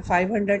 500